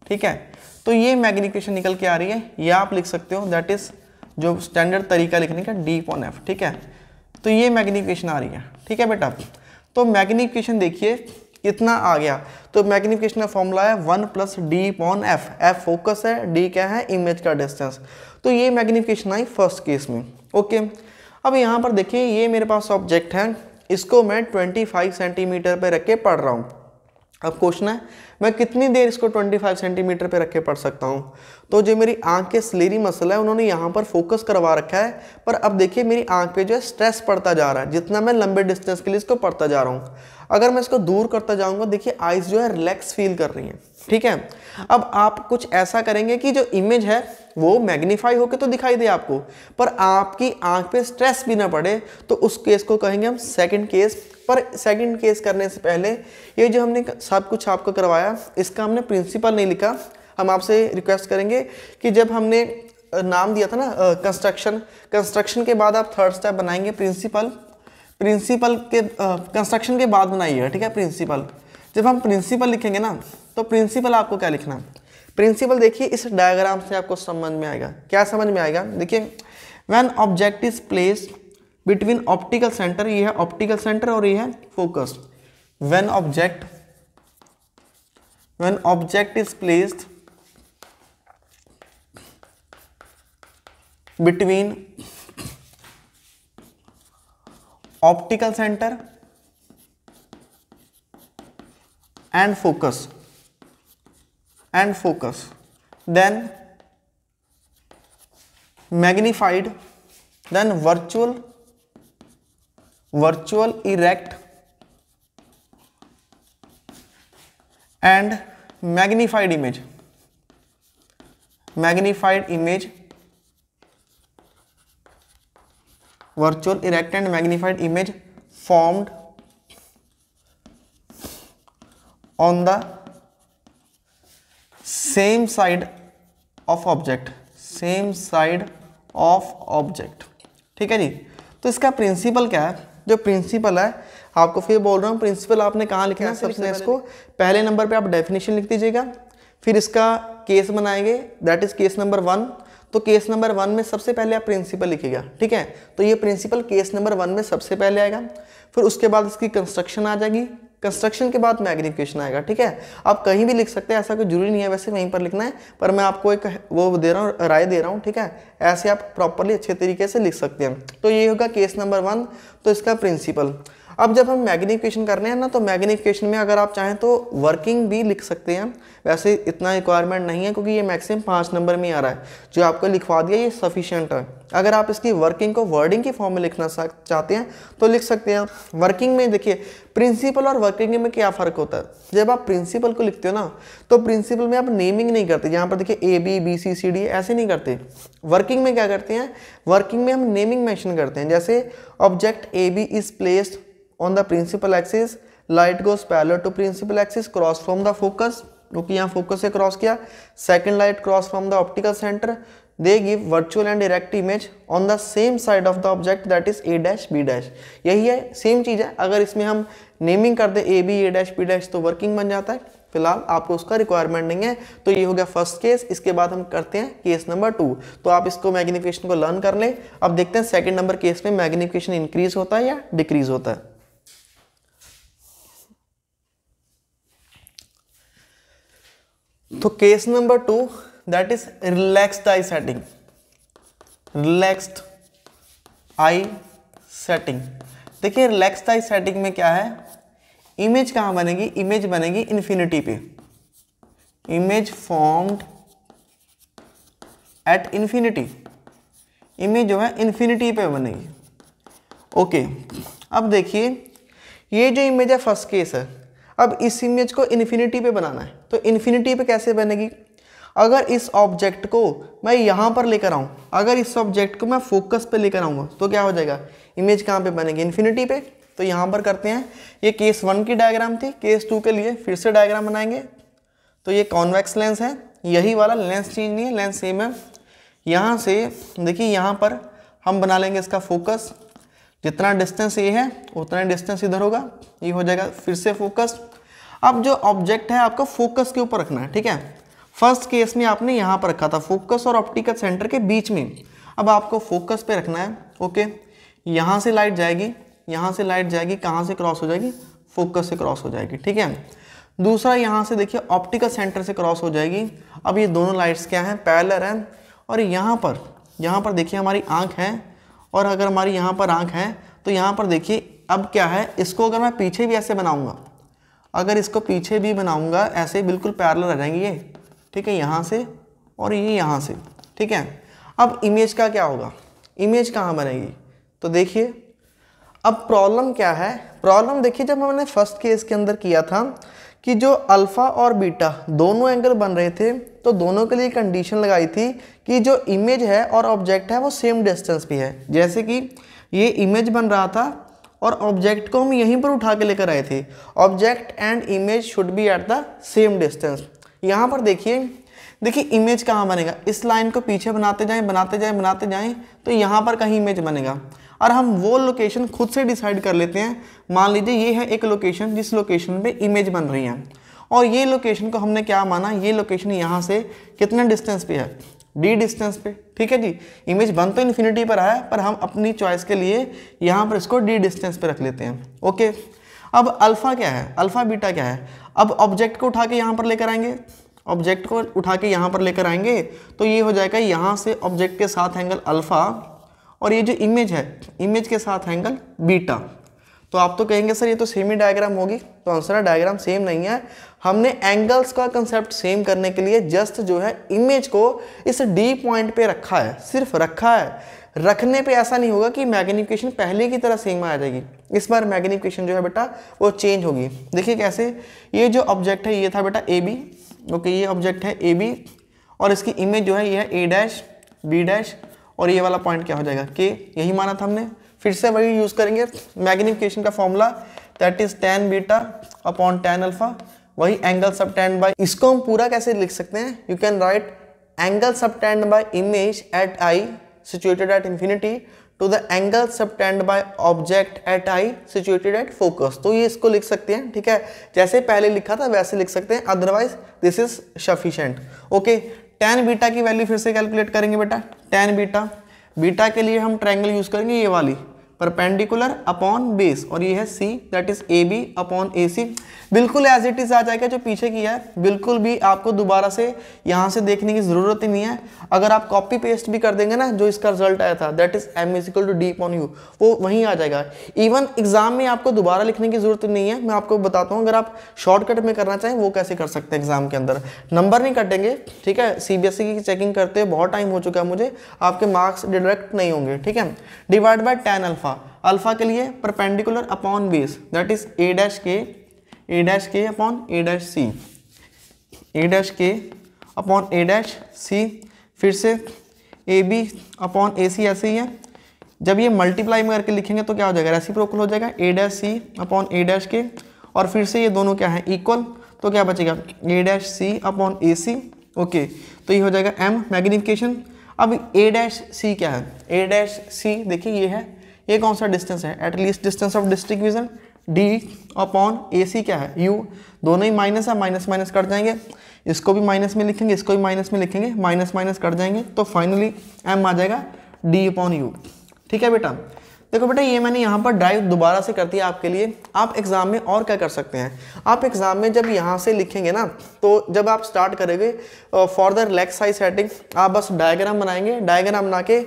A: ठीक है, तो ये मैग्निफिकेशन निकल के आ रही है, या आप लिख सकते हो दैट इज जो स्टैंडर्ड तरीका लिखने का, डी अपॉन एफ। ठीक है, तो ये मैग्निफिकेशन आ रही है। ठीक है बेटा, तो मैग्निफिकेशन देखिए कितना आ गया, तो मैग्निफिकेशन का फॉर्मूला है 1 plus D upon F. F focus है, डी क्या है, इमेज का डिस्टेंस, तो ये मैग्निफिकेशन आई फर्स्ट केस में। ओके, अब यहाँ पर देखिए ये मेरे पास ऑब्जेक्ट है, इसको मैं 25 सेंटीमीटर पे रख के पढ़ रहा हूँ। अब क्वेश्चन है मैं कितनी देर इसको 25 सेंटीमीटर पे रख के पढ़ सकता हूँ। तो जो मेरी आंख के स्लेरी मसल है उन्होंने यहाँ पर फोकस करवा रखा है, पर अब देखिए मेरी आंख पे जो है स्ट्रेस पड़ता जा रहा है, जितना मैं लंबे डिस्टेंस के लिए इसको पढ़ता जा रहा हूँ। अगर मैं इसको दूर करता जाऊँगा, देखिए आइज जो है रिलैक्स फील कर रही हैं। ठीक है, अब आप कुछ ऐसा करेंगे कि जो इमेज है वो मैग्नीफाई होकर तो दिखाई दे आपको, पर आपकी आंख पे स्ट्रेस भी ना पड़े, तो उस केस को कहेंगे हम सेकंड केस। पर सेकंड केस करने से पहले ये जो हमने सब कुछ आपको करवाया, इसका हमने प्रिंसिपल नहीं लिखा। हम आपसे रिक्वेस्ट करेंगे कि जब हमने नाम दिया था ना कंस्ट्रक्शन के बाद आप थर्ड स्टेप बनाएंगे प्रिंसिपल के कंस्ट्रक्शन के बाद बनाइएगा। ठीक है, प्रिंसिपल जब हम प्रिंसिपल लिखेंगे ना, तो प्रिंसिपल आपको क्या लिखना, प्रिंसिपल देखिए इस डायग्राम से आपको समझ में आएगा। क्या समझ में आएगा, देखिए when object is placed between optical centre, ये है ऑप्टिकल सेंटर और ये है focus. When object is placed between optical centre and focus then magnified, then virtual erect and magnified image virtual erect and magnified image formed on the same side of object। ठीक है जी, तो इसका principal क्या है, जो principal है आपको फिर बोल रहा हूँ, प्रिंसिपल आपने कहाँ लिखना है, सबसे इसको पहले नंबर पे आप डेफिनेशन लिख दीजिएगा, फिर इसका केस बनाएंगे दैट इज केस नंबर 1। तो केस नंबर 1 में सबसे पहले आप प्रिंसिपल लिखिएगा। ठीक है, तो ये प्रिंसिपल केस नंबर 1 में सबसे पहले आएगा, फिर उसके बाद इसकी कंस्ट्रक्शन आ जाएगी, कंस्ट्रक्शन के बाद मैग्निफिकेशन आएगा। ठीक है, आप कहीं भी लिख सकते हैं, ऐसा कोई जरूरी नहीं है वैसे वहीं पर लिखना है, पर मैं आपको एक वो दे रहा हूँ, राय दे रहा हूँ। ठीक है, ऐसे आप प्रॉपरली अच्छे तरीके से लिख सकते हैं। तो ये होगा केस नंबर 1, तो इसका प्रिंसिपल। अब जब हम मैग्निफिकेशन करने हैं ना, तो मैग्निफिकेशन में अगर आप चाहें तो वर्किंग भी लिख सकते हैं, वैसे इतना रिक्वायरमेंट नहीं है क्योंकि ये मैक्सिमम 5 नंबर में आ रहा है, जो आपको लिखवा दिया ये सफिशिएंट है। अगर आप इसकी वर्किंग को वर्डिंग की फॉर्म में लिखना चाहते हैं तो लिख सकते हैं। वर्किंग में देखिए प्रिंसिपल और वर्किंग में क्या फ़र्क होता है, जब आप प्रिंसिपल को लिखते हो ना, तो प्रिंसिपल में आप नेमिंग नहीं करते, यहाँ पर देखिए ABBCCD ऐसे नहीं करते। वर्किंग में क्या करते हैं, वर्किंग में हम नेमिंग मेंशन करते हैं, जैसे object AB is placed on the principal axis, light goes parallel to principal axis, cross from the focus, क्योंकि यहाँ फोकस से क्रॉस किया, second light cross from the optical centre, they give virtual and direct image on the same side of the object that is A', B'। यही है, same चीज़ है। अगर इसमें हम नेमिंग कर दे AB, A', B' तो वर्किंग बन जाता है। फिलहाल आपको उसका रिक्वायरमेंट नहीं है। तो ये हो गया फर्स्ट केस। इसके बाद हम करते हैं केस नंबर 2। तो आप इसको मैग्निफिकेशन को लर्न कर लें। अब देखते हैं सेकंड नंबर केस में मैग्निफिकेशन इंक्रीज होता है या डिक्रीज होता है। तो case number 2 that is relaxed I setting. Relaxed I setting. देखिए रिलैक्स्ड आई सेटिंग में क्या है, इमेज कहाँ बनेगी, इमेज बनेगी इन्फिनिटी पे, image formed at infinity, image जो है इन्फिनिटी पे बनेगी। ओके अब देखिए ये जो इमेज है फर्स्ट केस है, अब इस इमेज को इन्फिनिटी पे बनाना है, तो इन्फिनिटी पे कैसे बनेगी, अगर इस ऑब्जेक्ट को मैं यहाँ पर लेकर आऊँ, अगर इस ऑब्जेक्ट को मैं फोकस पे लेकर आऊँगा तो क्या हो जाएगा, इमेज कहाँ पे बनेगी, इन्फिनिटी पे। तो यहाँ पर करते हैं, ये केस 1 की डायग्राम थी, केस 2 के लिए फिर से डायग्राम बनाएंगे। तो ये कॉन्वेक्स लेंस है, यही वाला लेंस चेंज नहीं है, लेंस सेम है। यहाँ से देखिए यहाँ पर हम बना लेंगे इसका फोकस, जितना डिस्टेंस ये है उतना डिस्टेंस इधर होगा, ये हो जाएगा फिर से फोकस। अब जो ऑब्जेक्ट है आपको फोकस के ऊपर रखना है, ठीक है। फर्स्ट केस में आपने यहाँ पर रखा था फोकस और ऑप्टिकल सेंटर के बीच में, अब आपको फोकस पे रखना है। ओके यहाँ से लाइट जाएगी, यहाँ से लाइट जाएगी, कहाँ से क्रॉस हो जाएगी, फोकस से क्रॉस हो जाएगी, ठीक है। दूसरा यहाँ से देखिए ऑप्टिकल सेंटर से क्रॉस हो जाएगी। अब ये दोनों लाइट्स क्या हैं, पैरेलल हैं। और यहाँ पर देखिए हमारी आँख है, और अगर हमारी यहाँ पर आँख है तो यहाँ पर देखिए अब क्या है, इसको अगर मैं पीछे भी ऐसे बनाऊँगा, अगर इसको पीछे भी बनाऊँगा ऐसे बिल्कुल पैरेलल रह जाएंगे ये, ठीक है, यहाँ से और ये यहाँ से, ठीक है। अब इमेज का क्या होगा, इमेज कहाँ बनेगी, तो देखिए अब प्रॉब्लम क्या है, प्रॉब्लम देखिए जब मैंने फर्स्ट केस के अंदर किया था कि जो अल्फ़ा और बीटा दोनों एंगल बन रहे थे, तो दोनों के लिए कंडीशन लगाई थी कि जो इमेज है और ऑब्जेक्ट है वो सेम डिस्टेंस पे है। जैसे कि ये इमेज बन रहा था और ऑब्जेक्ट को हम यहीं पर उठा के लेकर आए थे, object and image should be at the same distance. यहाँ पर देखिए इमेज कहाँ बनेगा, इस लाइन को पीछे बनाते जाएं तो यहाँ पर कहीं इमेज बनेगा। और हम वो लोकेशन खुद से डिसाइड कर लेते हैं, मान लीजिए ये है एक लोकेशन जिस लोकेशन पे इमेज बन रही है, और ये लोकेशन को हमने क्या माना, ये लोकेशन यहाँ से कितने डिस्टेंस पे है, d डिस्टेंस पे, ठीक है जी। इमेज बन तो इन्फिनिटी पर है, पर हम अपनी चॉइस के लिए यहाँ पर इसको d डिस्टेंस पे रख लेते हैं। ओके अब अल्फ़ा क्या है, अल्फ़ा बीटा क्या है, अब ऑब्जेक्ट को उठा के यहाँ पर लेकर आएंगे, ऑब्जेक्ट को उठा के यहाँ पर लेकर आएंगे तो ये हो जाएगा यहाँ से ऑब्जेक्ट के साथ एंगल अल्फ़ा, और ये जो इमेज है इमेज के साथ एंगल बीटा। तो आप तो कहेंगे सर ये तो सेम ही डायग्राम होगी, तो आंसर है डायग्राम सेम नहीं है। हमने एंगल्स का कंसेप्ट सेम करने के लिए जस्ट जो है इमेज को इस डी पॉइंट पे रखा है, सिर्फ रखा है। रखने पे ऐसा नहीं होगा कि मैग्निफिकेशन पहले की तरह सेम आ जाएगी, इस बार मैग्निफिकेशन जो है बेटा वो चेंज होगी। देखिए कैसे, ये जो ऑब्जेक्ट है ये था बेटा ए बी, ओके ये ऑब्जेक्ट है ए बी, और इसकी इमेज जो है ये है ए डैश बी डैश, और ये वाला पॉइंट क्या हो जाएगा के, यही माना था हमने। फिर से वही यूज़ करेंगे मैग्निफिकेशन का formula, that is tan beta upon tan alpha, वही एंगल सब टेंड बाय, इसको हम पूरा कैसे लिख सकते हैं, you can write angle subtended by image at eye situated at infinity to the angle subtended by object at eye situated at focus. तो ये इसको लिख सकते हैं, ठीक है, जैसे पहले लिखा था वैसे लिख सकते हैं, otherwise this is sufficient. Okay tan beta की वैल्यू फिर से कैलकुलेट करेंगे बेटा, tan बीटा के लिए हम ट्रायंगल यूज करेंगे ये वाली, परपेंडिकुलर अपॉन बेस, और ये है c that is a b upon a c. बिल्कुल एज इट इज आ जाएगा जो पीछे किया है, बिल्कुल भी आपको दोबारा से यहाँ से देखने की जरूरत ही नहीं है। अगर आप कॉपी पेस्ट भी कर देंगे ना, जो इसका रिजल्ट आया था that is m is equal to D upon U, वो वहीं आ जाएगा। इवन एग्जाम में आपको दोबारा लिखने की जरूरत नहीं है, मैं आपको बताता हूँ। अगर आप शॉर्टकट में करना चाहें वो कैसे कर सकते हैं, एग्जाम के अंदर नंबर नहीं कटेंगे, ठीक है। सीबीएसई की चेकिंग करते हुए बहुत टाइम हो चुका है मुझे, आपके मार्क्स डिडक्ट नहीं होंगे, ठीक है। Divide by tan alpha, alpha के लिए perpendicular upon base that is A dash के अपॉन ए डैश सी, ए डैश के अपॉन ए डैश सी, फिर से ए बी अपॉन ए सी, ऐसे ही है। जब ये मल्टीप्लाई में करके लिखेंगे तो क्या हो जाएगा, रेसिप्रोकल हो जाएगा, ए डैश सी अपॉन ए डैश के, और फिर से ये दोनों क्या है इक्वल, तो क्या बचेगा ए dash C upon a C. Okay तो ये हो जाएगा m मैग्निफिकेशन। अब ए डैश सी क्या है, ए डैश सी देखिए ये है, ये कौन सा डिस्टेंस है, at least distance of distinct vision, d upon a c क्या है u, दोनों ही माइनस है, माइनस माइनस कट जाएंगे, इसको भी माइनस में लिखेंगे, इसको भी माइनस में लिखेंगे, माइनस माइनस कट जाएंगे, तो फाइनली m आ जाएगा d अपॉन यू, ठीक है बेटा। देखो बेटा ये मैंने यहाँ पर ड्राइव दोबारा से कर दिया आपके लिए। आप एग्जाम में और क्या कर सकते हैं, आप एग्जाम में जब यहाँ से लिखेंगे ना, तो जब आप स्टार्ट करेंगे for the relax size setting, आप बस डायग्राम बनाएंगे, डायग्राम बना के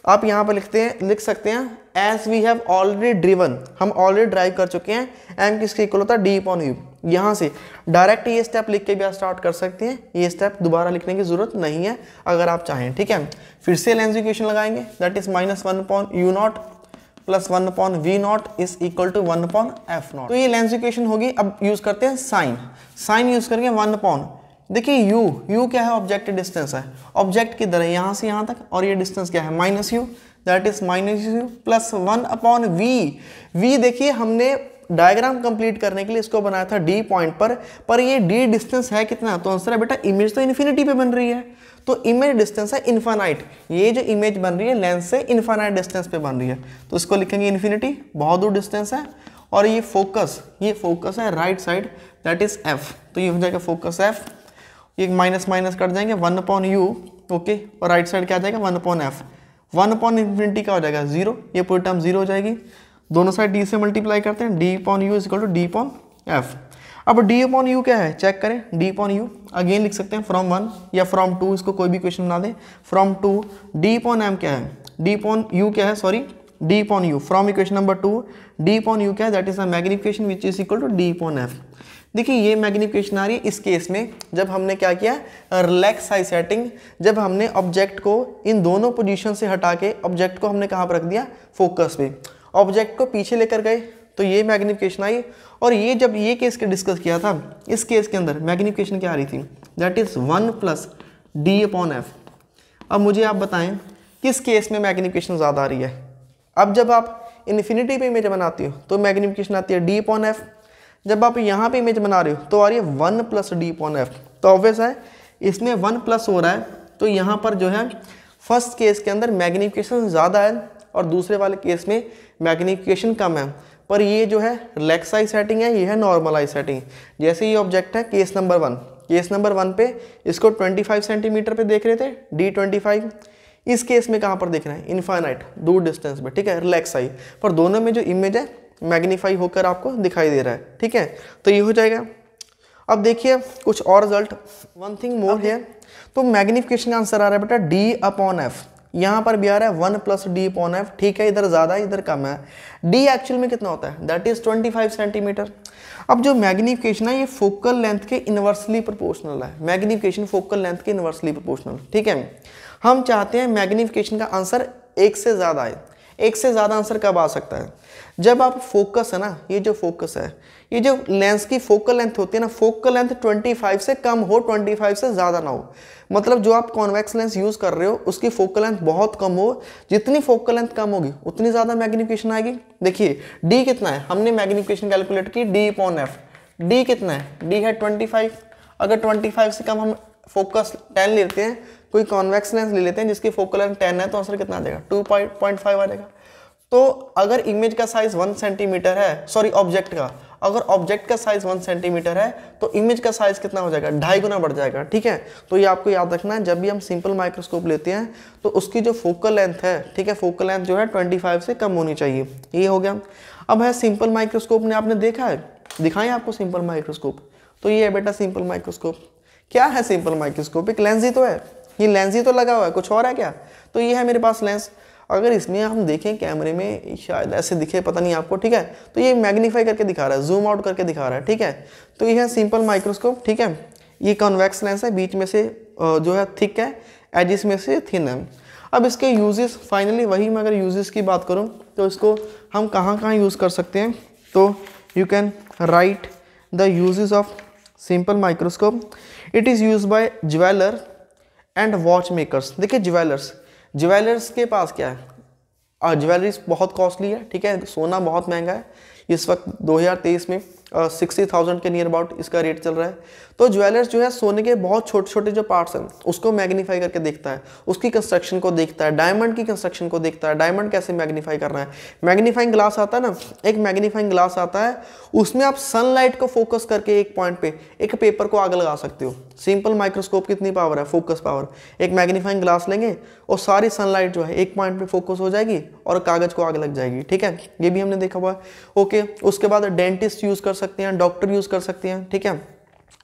A: आप यहाँ पर लिख सकते हैं as we have already driven, हम ऑलरेडी ड्राइव कर चुके हैं, एम किसके इक्वल होता है डी अपॉन यू। यहाँ से डायरेक्ट ये स्टेप लिख के भी आप स्टार्ट कर सकते हैं, ये स्टेप दोबारा लिखने की जरूरत नहीं है अगर आप चाहें, ठीक है। फिर से लेंस इक्वेशन लगाएंगे, that is -1 upon U naught plus 1 upon V naught is equal to 1 upon F naught. तो ये लेंस इक्वेशन होगी। अब यूज करते हैं साइन, साइन यूज करके 1 अपॉन, देखिए यू क्या है, ऑब्जेक्ट डिस्टेंस है, ऑब्जेक्ट किधर है यहाँ से यहाँ तक, और ये डिस्टेंस क्या है -u, that is -u plus 1 upon V देखिए हमने डायग्राम कंप्लीट करने के लिए इसको बनाया था डी पॉइंट पर ये डी डिस्टेंस है कितना, तो आंसर है बेटा इमेज तो इन्फिनिटी पे बन रही है, तो इमेज डिस्टेंस है इनफाइनाइट, ये जो इमेज बन रही है लेंस से इनफाइनाइट डिस्टेंस पे बन रही है, तो इसको लिखेंगे इन्फिनिटी, बहुत दूर डिस्टेंस है। और ये फोकस है right side, that is F, तो ये हो जाएगा फोकस एफ, ये माइनस माइनस कट जाएंगे 1 अपॉन यू, ओके, और राइट साइड क्या आ जाएगा 1 अपॉन एफ, 1 अपॉन इन्फिनिटी का हो जाएगा 0, ये पूरी टर्म 0 हो जाएगी, दोनों साइड डी से मल्टीप्लाई करते हैं, D upon you is equal to D upon F. अब डी अपॉन यू क्या है चेक करें, डी अपॉन यू अगेन लिख सकते हैं फ्रॉम 1 या फ्रॉम 2, इसको कोई भी क्वेश्चन बना दें, फ्रॉम 2, डी अपॉन एम क्या है, डी अपॉन यू क्या है, sorry D upon U from equation number 2, D upon U क्या है, that is a magnification which is equal to D upon F. देखिए ये मैग्निफिकेशन आ रही है इस केस में जब हमने क्या किया, रिलैक्स साइज सेटिंग, जब हमने ऑब्जेक्ट को इन दोनों पोजीशन से हटा के ऑब्जेक्ट को हमने कहाँ पर रख दिया, फोकस पे, ऑब्जेक्ट को पीछे लेकर गए तो ये मैग्निफिकेशन आई। और ये जब ये केस के डिस्कस किया था, इस केस के अंदर मैग्निफिकेशन क्या आ रही थी, that is 1 plus D upon F. अब मुझे आप बताएं किस केस में मैग्निफिकेशन ज़्यादा आ रही है। अब जब आप इन्फिनिटी पे इमेज बनाती हो तो मैग्निफिकेशन आती है डी अपॉन एफ, जब आप यहाँ पे इमेज बना रहे हो तो आ रही है 1 प्लस डी अपॉन एफ। तो ऑब्वियस है इसमें 1 प्लस हो रहा है, तो यहाँ पर जो है फर्स्ट केस के अंदर मैग्निफिकेशन ज़्यादा है और दूसरे वाले केस में मैग्निफिकेशन कम है। पर ये जो है रिलैक्स साइज सेटिंग है, ये है नॉर्मलाइज सेटिंग। जैसे ये ऑब्जेक्ट है केस नंबर 1, केस नंबर 1 पे इसको 25 सेंटीमीटर पे देख रहे थे, D25, इस केस में कहाँ पर देख रहे हैं, इनफाइनाइट दूर डिस्टेंस पे, ठीक है, रिलैक्स साइज, पर दोनों में जो इमेज है मैग्नीफाई होकर आपको दिखाई दे रहा है, ठीक है, तो ये हो जाएगा। अब देखिए कुछ और रिजल्ट, वन थिंग मोर है, तो मैग्निफिकेशन का आंसर आ रहा है बेटा डी अपॉन एफ, यहाँ पर भी आ रहा है 1 प्लस डी अपॉन एफ, ठीक है, इधर ज़्यादा इधर कम है। डी एक्चुअल में कितना होता है, दैट इज 25 सेंटीमीटर। अब जो मैग्निफिकेशन है ये फोकल लेंथ के इनवर्सली प्रोपोर्शनल है, मैग्निफिकेशन फोकल लेंथ के इनवर्सली प्रोपोर्शनल, ठीक है। हम चाहते हैं मैग्निफिकेशन का आंसर 1 से ज़्यादा आए। 1 से ज़्यादा आंसर कब आ सकता है, जब आप फोकस है ना, ये जो फोकस है, ये जो लेंस की फोकल लेंथ होती है ना, फोकल लेंथ 25 से कम हो, 25 से ज़्यादा ना हो। मतलब जो आप कॉन्वेक्स लेंस यूज़ कर रहे हो उसकी फोकल लेंथ बहुत कम हो, जितनी फोकल लेंथ कम होगी उतनी ज़्यादा मैग्निफिकेशन आएगी। देखिए डी कितना है, हमने मैग्निफिकेशन कैलकुलेट की डी अपॉन एफ, डी कितना है, डी है 25, अगर 25 से कम हम फोकस 10 लेते हैं, कोई कॉन्वेक्स लेंस ले लेते हैं जिसकी फोकल लेंथ 10 है, तो आंसर कितना आ जाएगा, 2.5 आ जाएगा। तो अगर इमेज का साइज 1 सेंटीमीटर है, सॉरी ऑब्जेक्ट का, अगर ऑब्जेक्ट का साइज 1 सेंटीमीटर है तो इमेज का साइज कितना हो जाएगा, 2.5 गुना बढ़ जाएगा, ठीक है। तो ये आपको याद रखना है, जब भी हम सिंपल माइक्रोस्कोप लेते हैं तो उसकी जो फोकल लेंथ है, ठीक है, फोकल लेंथ जो है 25 से कम होनी चाहिए। ये हो गया। अब है सिंपल माइक्रोस्कोप, ने आपने देखा है, दिखाएं आपको सिंपल माइक्रोस्कोप, तो ये है बेटा सिंपल माइक्रोस्कोप। क्या है सिंपल माइक्रोस्कोप, एक लेंस ही तो है, ये लेंस ही तो लगा हुआ है, कुछ और है क्या। तो ये है मेरे पास लेंस, अगर इसमें हम देखें कैमरे में शायद ऐसे दिखे, पता नहीं आपको, ठीक है, तो ये मैग्नीफाई करके दिखा रहा है, जूम आउट करके दिखा रहा है, ठीक है। तो ये है सिंपल माइक्रोस्कोप, ठीक है। ये कॉन्वेक्स लेंस है, बीच में से जो है थिक है, एजिस में से थिन है। अब इसके यूजेस, फाइनली वही मैं अगर यूजेस की बात करूँ तो इसको हम कहाँ कहाँ यूज़ कर सकते हैं, तो you can right the uses of simple microscope. It is use by jeweller and watch makers. देखिए ज्वेलर्स के पास क्या है, ज्वेलरीज बहुत कॉस्टली है, ठीक है, सोना बहुत महंगा है, इस वक्त 2023 में 60,000 के नियर अबाउट इसका रेट चल रहा है। तो ज्वेलर्स जो है सोने के बहुत छोटे छोटे जो पार्ट्स हैं उसको मैग्नीफाई करके देखता है, उसकी कंस्ट्रक्शन को देखता है, डायमंड की कंस्ट्रक्शन को देखता है, डायमंड कैसे मैग्नीफाई करना है। मैग्नीफाइंग ग्लास आता है ना, एक मैग्नीफाइंग ग्लास आता है, उसमें आप सनलाइट को फोकस करके एक पॉइंट पे एक पेपर को आग लगा सकते हो। सिंपल माइक्रोस्कोप कितनी पावर है, फोकस पावर। एक मैग्नीफाइंग ग्लास लेंगे और सारी सनलाइट जो है एक पॉइंट पे फोकस हो जाएगी और कागज को आग लग जाएगी, ठीक है, ये भी हमने देखा हुआ है। ओके, उसके बाद डेंटिस्ट यूज कर सकते हैं, डॉक्टर यूज कर सकते हैं, ठीक है,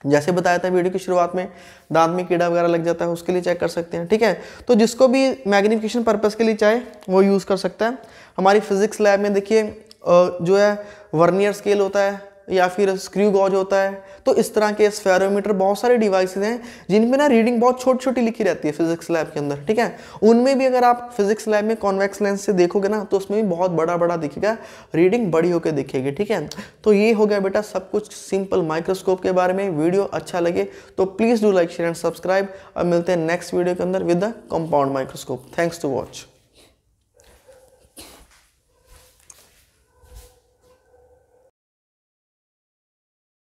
A: जैसे बताया था वीडियो की शुरुआत में, दांत में कीड़ा वगैरह लग जाता है उसके लिए चेक कर सकते हैं, ठीक है। तो जिसको भी मैग्निफिकेशन पर्पस के लिए चाहे वो यूज़ कर सकता है। हमारी फिजिक्स लैब में देखिए जो है वर्नियर स्केल होता है या फिर स्क्रू गॉज होता है, तो इस तरह के स्फेरोमीटर, बहुत सारे डिवाइसेस हैं जिनमें ना रीडिंग बहुत छोटी छोटी लिखी रहती है फिजिक्स लैब के अंदर, ठीक है। उनमें भी अगर आप फिजिक्स लैब में कॉन्वेक्स लेंस से देखोगे ना तो उसमें भी बहुत बड़ा बड़ा दिखेगा, रीडिंग बड़ी होकर दिखेगी, ठीक है। तो ये हो गया बेटा सब कुछ सिंपल माइक्रोस्कोप के बारे में। वीडियो अच्छा लगे तो please do like share and subscribe. अब मिलते हैं नेक्स्ट वीडियो के अंदर with the compound microscope. Thanks to watch.